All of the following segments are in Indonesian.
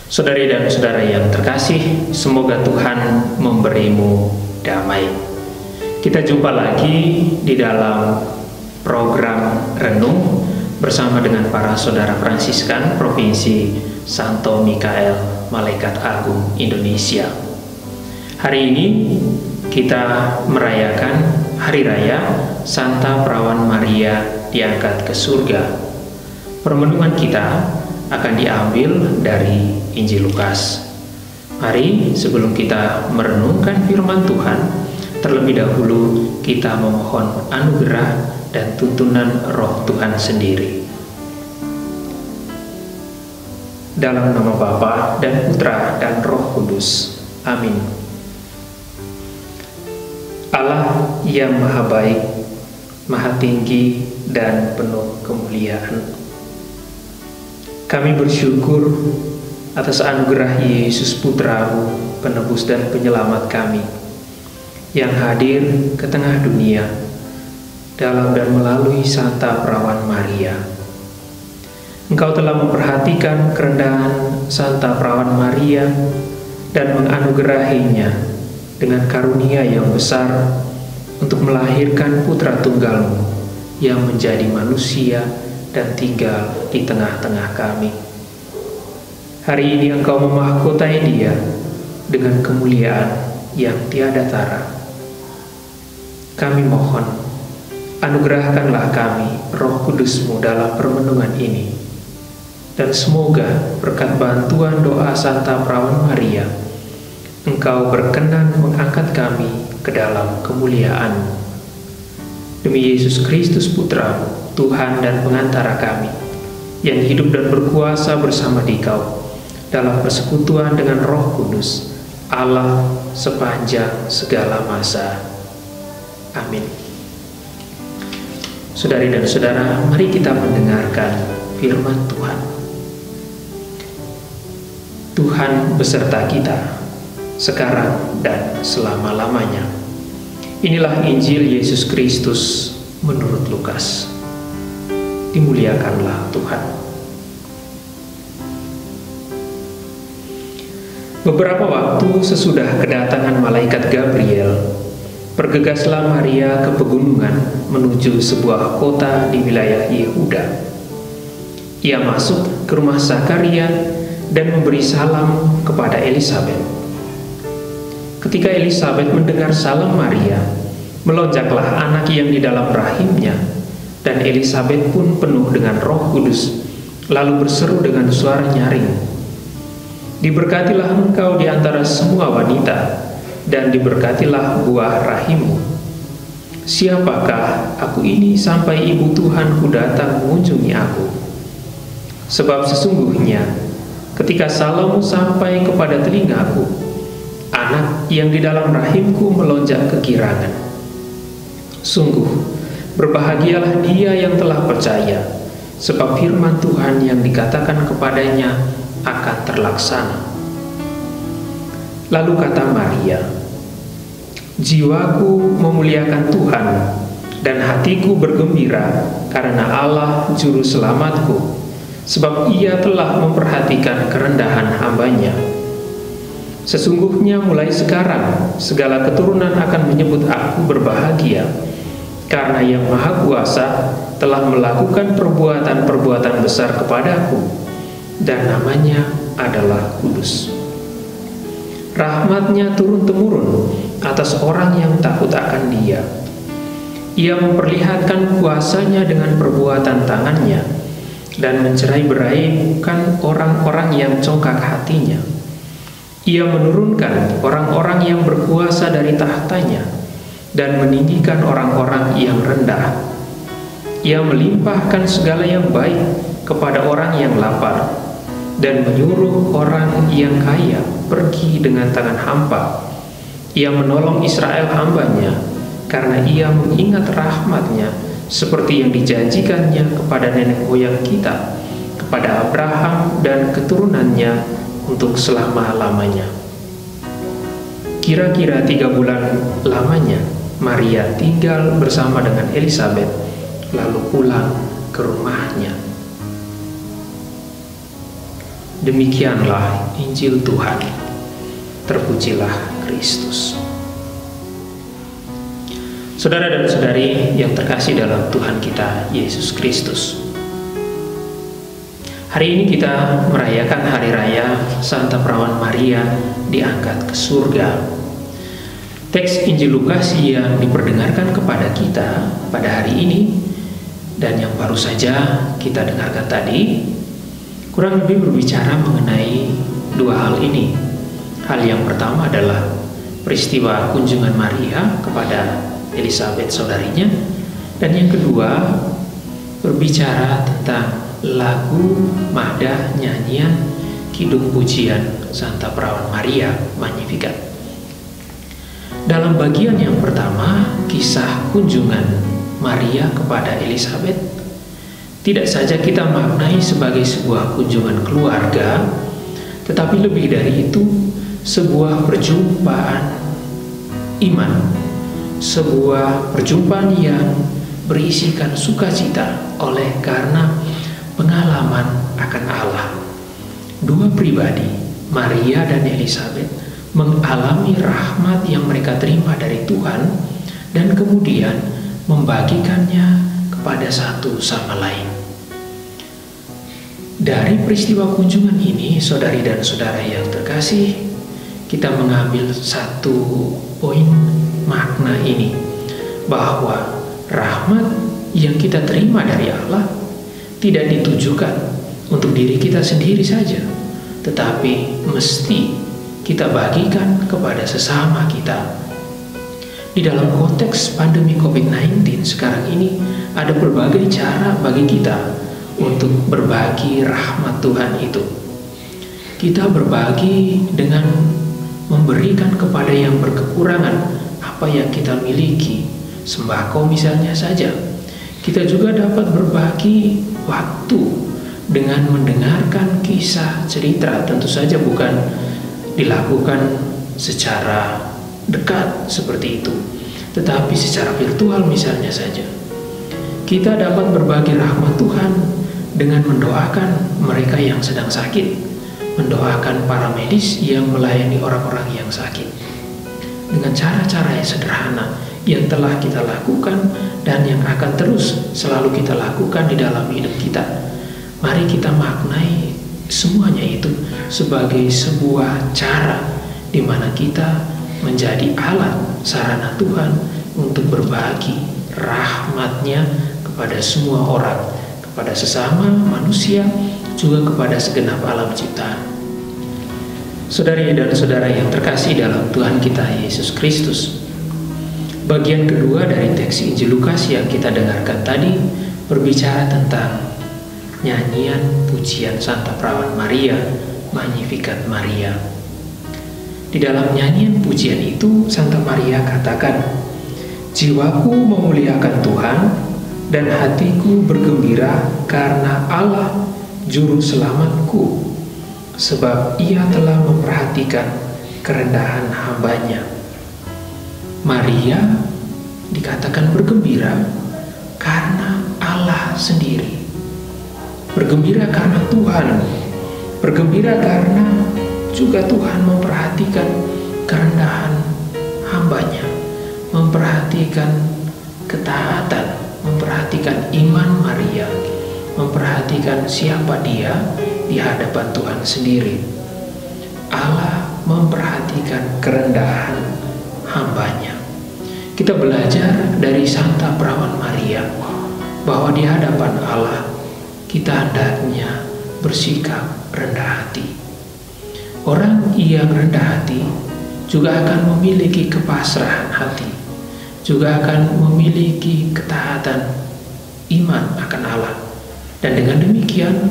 Saudari dan saudara yang terkasih, semoga Tuhan memberimu damai. Kita jumpa lagi di dalam program Renung bersama dengan para saudara Fransiskan Provinsi Santo Mikael, Malaikat Agung Indonesia. Hari ini kita merayakan Hari Raya Santa Perawan Maria diangkat ke surga. Permenungan kita akan diambil dari Injil Lukas. Mari sebelum kita merenungkan firman Tuhan, terlebih dahulu kita memohon anugerah dan tuntunan Roh Tuhan sendiri. Dalam nama Bapa dan Putra dan Roh Kudus. Amin. Allah yang maha baik, maha tinggi dan penuh kemuliaan, kami bersyukur atas anugerah Yesus Putra-Mu, penebus dan penyelamat kami, yang hadir ke tengah dunia dalam dan melalui Santa Perawan Maria. Engkau telah memperhatikan kerendahan Santa Perawan Maria dan menganugerahinya dengan karunia yang besar untuk melahirkan putra tunggal-Mu yang menjadi manusia dan tinggal di tengah-tengah kami. Hari ini Engkau memahkotai dia dengan kemuliaan yang tiada tara. Kami mohon, anugerahkanlah kami Roh Kudus-Mu dalam permenungan ini, dan semoga berkat bantuan doa Santa Perawan Maria, Engkau berkenan mengangkat kami ke dalam kemuliaan. Demi Yesus Kristus Putra-Mu, Tuhan dan pengantara kami, yang hidup dan berkuasa bersama Dikau dalam persekutuan dengan Roh Kudus, Allah sepanjang segala masa. Amin. Saudari dan saudara, mari kita mendengarkan firman Tuhan. Tuhan beserta kita, sekarang dan selama-lamanya. Inilah Injil Yesus Kristus menurut Lukas. Dimuliakanlah Tuhan. Beberapa waktu sesudah kedatangan malaikat Gabriel, bergegaslah Maria ke pegunungan menuju sebuah kota di wilayah Yehuda. Ia masuk ke rumah Zakaria dan memberi salam kepada Elisabet. Ketika Elisabet mendengar salam Maria, melonjaklah anak yang di dalam rahimnya, dan Elisabet pun penuh dengan Roh Kudus, lalu berseru dengan suara nyaring, "Diberkatilah engkau di antara semua wanita, dan diberkatilah buah rahimmu. Siapakah aku ini sampai ibu Tuhanku datang mengunjungi aku? Sebab sesungguhnya ketika salammu sampai kepada telingaku, anak yang di dalam rahimku melonjak kegirangan. Sungguh berbahagialah dia yang telah percaya, sebab firman Tuhan yang dikatakan kepadanya akan terlaksana." Lalu kata Maria, "Jiwaku memuliakan Tuhan, dan hatiku bergembira karena Allah Juru Selamatku, sebab Ia telah memperhatikan kerendahan hamba-Nya. Sesungguhnya mulai sekarang segala keturunan akan menyebut aku berbahagia, karena Yang Maha Kuasa telah melakukan perbuatan-perbuatan besar kepadaku, dan namanya adalah kudus. Rahmat-Nya turun-temurun atas orang yang takut akan Dia. Ia memperlihatkan kuasa-Nya dengan perbuatan tangan-Nya, dan mencerai-beraikan orang-orang yang congkak hatinya. Ia menurunkan orang-orang yang berkuasa dari tahtanya, dan meninggikan orang-orang yang rendah. Ia melimpahkan segala yang baik kepada orang yang lapar, dan menyuruh orang yang kaya pergi dengan tangan hampa. Ia menolong Israel hamba-Nya, karena Ia mengingat rahmat-Nya seperti yang dijanjikannya kepada nenek moyang kita, kepada Abraham dan keturunannya untuk selama-lamanya." Kira-kira 3 bulan lamanya, Maria tinggal bersama dengan Elisabet, lalu pulang ke rumahnya. Demikianlah Injil Tuhan. Terpujilah Kristus. Saudara dan saudari yang terkasih dalam Tuhan kita Yesus Kristus, hari ini kita merayakan Hari Raya Santa Perawan Maria diangkat ke surga. Teks Injil Lukas yang diperdengarkan kepada kita pada hari ini dan yang baru saja kita dengarkan tadi kurang lebih berbicara mengenai dua hal ini. Hal yang pertama adalah peristiwa kunjungan Maria kepada Elizabeth saudarinya, dan yang kedua berbicara tentang lagu Mada, nyanyian kidung pujian Santa Perawan Maria Magnificat. Dalam bagian yang pertama, kisah kunjungan Maria kepada Elizabeth tidak saja kita maknai sebagai sebuah kunjungan keluarga, tetapi lebih dari itu sebuah perjumpaan iman, sebuah perjumpaan yang berisikan sukacita oleh karena pengalaman akan Allah. Dua pribadi, Maria dan Elizabeth, mengalami rahmat yang mereka terima dari Tuhan dan kemudian membagikannya kepada satu sama lain. Dari peristiwa kunjungan ini, saudari dan saudara yang terkasih, kita mengambil satu poin makna ini, bahwa rahmat yang kita terima dari Allah tidak ditujukan untuk diri kita sendiri saja, tetapi mesti kita bagikan kepada sesama kita. Di dalam konteks pandemi COVID-19 sekarang ini, ada berbagai cara bagi kita untuk berbagi rahmat Tuhan itu. Kita berbagi dengan memberikan kepada yang berkekurangan apa yang kita miliki, sembako misalnya saja. Kita juga dapat berbagi waktu dengan mendengarkan kisah cerita, tentu saja bukan dilakukan secara dekat seperti itu, tetapi secara virtual misalnya saja. Kita dapat berbagi rahmat Tuhan dengan mendoakan mereka yang sedang sakit, mendoakan para medis yang melayani orang-orang yang sakit, dengan cara-cara yang sederhana yang telah kita lakukan dan yang akan terus selalu kita lakukan di dalam hidup kita. Mari kita maknai semuanya itu sebagai sebuah cara di mana kita menjadi alat sarana Tuhan untuk berbagi rahmat-Nya kepada semua orang, kepada sesama manusia, juga kepada segenap alam ciptaan. Saudari dan saudara yang terkasih dalam Tuhan kita Yesus Kristus, bagian kedua dari teks Injil Lukas yang kita dengarkan tadi berbicara tentang nyanyian pujian Santa Perawan Maria, Magnificat Maria. Di dalam nyanyian pujian itu, Santa Maria katakan, "Jiwaku memuliakan Tuhan, dan hatiku bergembira karena Allah Juru Selamatku, sebab Ia telah memperhatikan kerendahan hamba-Nya." Maria dikatakan bergembira karena Allah sendiri, bergembira karena Tuhan, bergembira karena juga Tuhan memperhatikan kerendahan hamba-Nya, memperhatikan ketaatan, memperhatikan iman Maria, memperhatikan siapa dia di hadapan Tuhan sendiri. Allah memperhatikan kerendahan hamba-Nya. Kita belajar dari Santa Perawan Maria bahwa di hadapan Allah kita hendaknya bersikap rendah hati. Orang yang rendah hati juga akan memiliki kepasrahan hati, juga akan memiliki ketaatan iman akan Allah, dan dengan demikian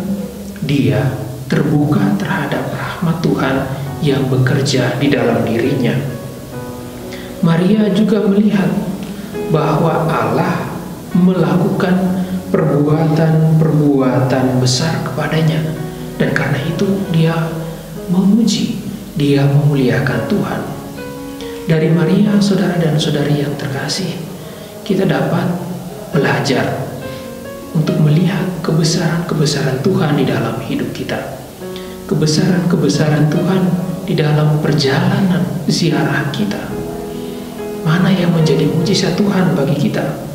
dia terbuka terhadap rahmat Tuhan yang bekerja di dalam dirinya. Maria juga melihat bahwa Allah melakukan perbuatan-perbuatan besar kepadanya, dan karena itu dia memuji, dia memuliakan Tuhan. Dari Maria, saudara dan saudari yang terkasih, kita dapat belajar untuk melihat kebesaran-kebesaran Tuhan di dalam hidup kita. kebesaran-kebesaran Tuhan di dalam perjalanan ziarah kita. Mana yang menjadi mujizat Tuhan bagi kita?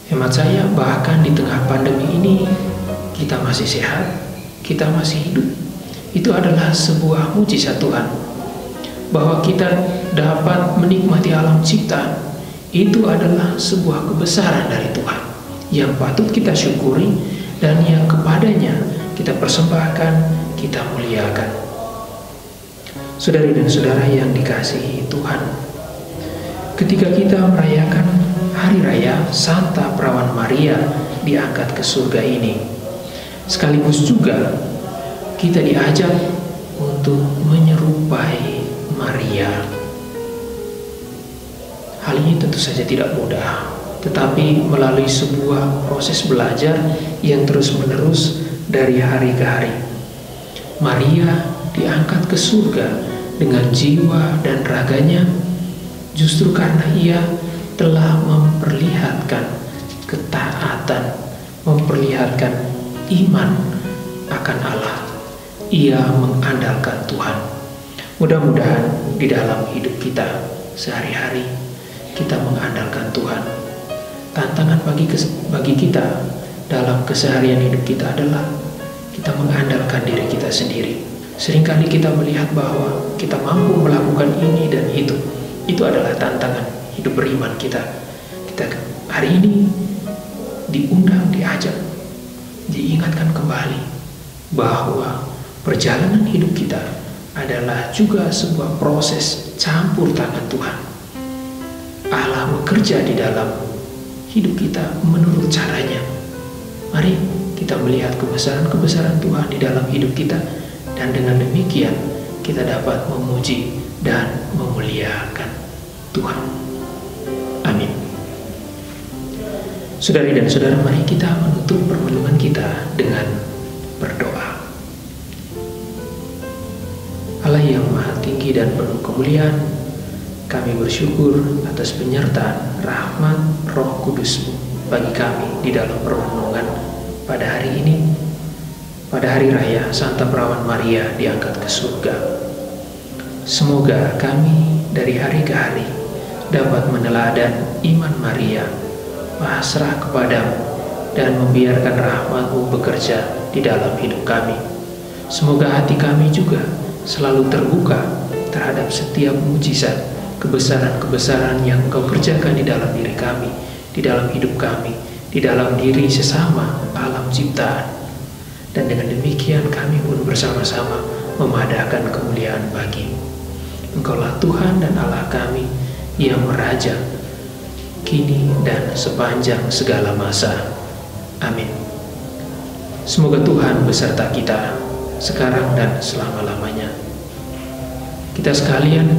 Hemat saya, bahkan di tengah pandemi ini, kita masih sehat, kita masih hidup. Itu adalah sebuah mujizat Tuhan. Bahwa kita dapat menikmati alam ciptaan, itu adalah sebuah kebesaran dari Tuhan yang patut kita syukuri dan yang kepadanya kita persembahkan, kita muliakan. Saudari dan saudara yang dikasihi Tuhan, ketika kita merayakan Hari Raya Santa Perawan Maria diangkat ke surga ini, sekaligus juga kita diajak untuk menyerupai Maria. Hal ini tentu saja tidak mudah, tetapi melalui sebuah proses belajar yang terus-menerus dari hari ke hari. Maria diangkat ke surga dengan jiwa dan raganya justru karena ia telah memperlihatkan ketaatan, memperlihatkan iman akan Allah. Ia mengandalkan Tuhan. Mudah-mudahan di dalam hidup kita sehari-hari kita mengandalkan Tuhan. Tantangan bagi kita dalam keseharian hidup kita adalah kita mengandalkan diri kita sendiri. Seringkali kita melihat bahwa kita mampu melakukan ini dan itu. Itu adalah tantangan hidup beriman kita. Kita hari ini diundang, diajak, diingatkan kembali bahwa perjalanan hidup kita adalah juga sebuah proses campur tangan Tuhan. Allah bekerja di dalam hidup kita menurut caranya. Mari kita melihat kebesaran-kebesaran Tuhan di dalam hidup kita, dan dengan demikian kita dapat memuji dan memuliakan Tuhan. Amin. Saudari dan saudara, mari kita menutup permenungan kita dengan berdoa. Allah yang Maha Tinggi dan penuh kemuliaan, kami bersyukur atas penyertaan rahmat Roh Kudus-Mu bagi kami di dalam permenungan pada hari ini, pada Hari Raya Santa Perawan Maria diangkat ke surga. Semoga kami dari hari ke hari dapat meneladan iman Maria, pasrah kepadamu, dan membiarkan rahmat-Mu bekerja di dalam hidup kami. Semoga hati kami juga selalu terbuka terhadap setiap mujizat, kebesaran-kebesaran yang Engkau kerjakan di dalam diri kami, di dalam hidup kami, di dalam diri sesama alam ciptaan. Dan dengan demikian kami pun bersama-sama memadahkan kemuliaan bagi-Mu. Engkaulah Tuhan dan Allah kami yang meraja kini dan sepanjang segala masa. Amin. Semoga Tuhan beserta kita sekarang dan selama-lamanya. Kita sekalian,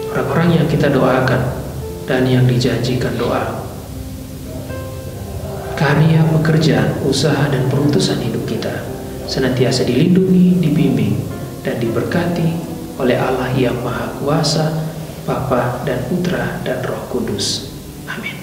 orang-orang yang kita doakan dan yang dijanjikan doa, karya, pekerjaan, usaha, dan perutusan hidup kita senantiasa dilindungi, dibimbing, dan diberkati oleh Allah yang Maha Kuasa, Bapa dan Putra dan Roh Kudus. Amin.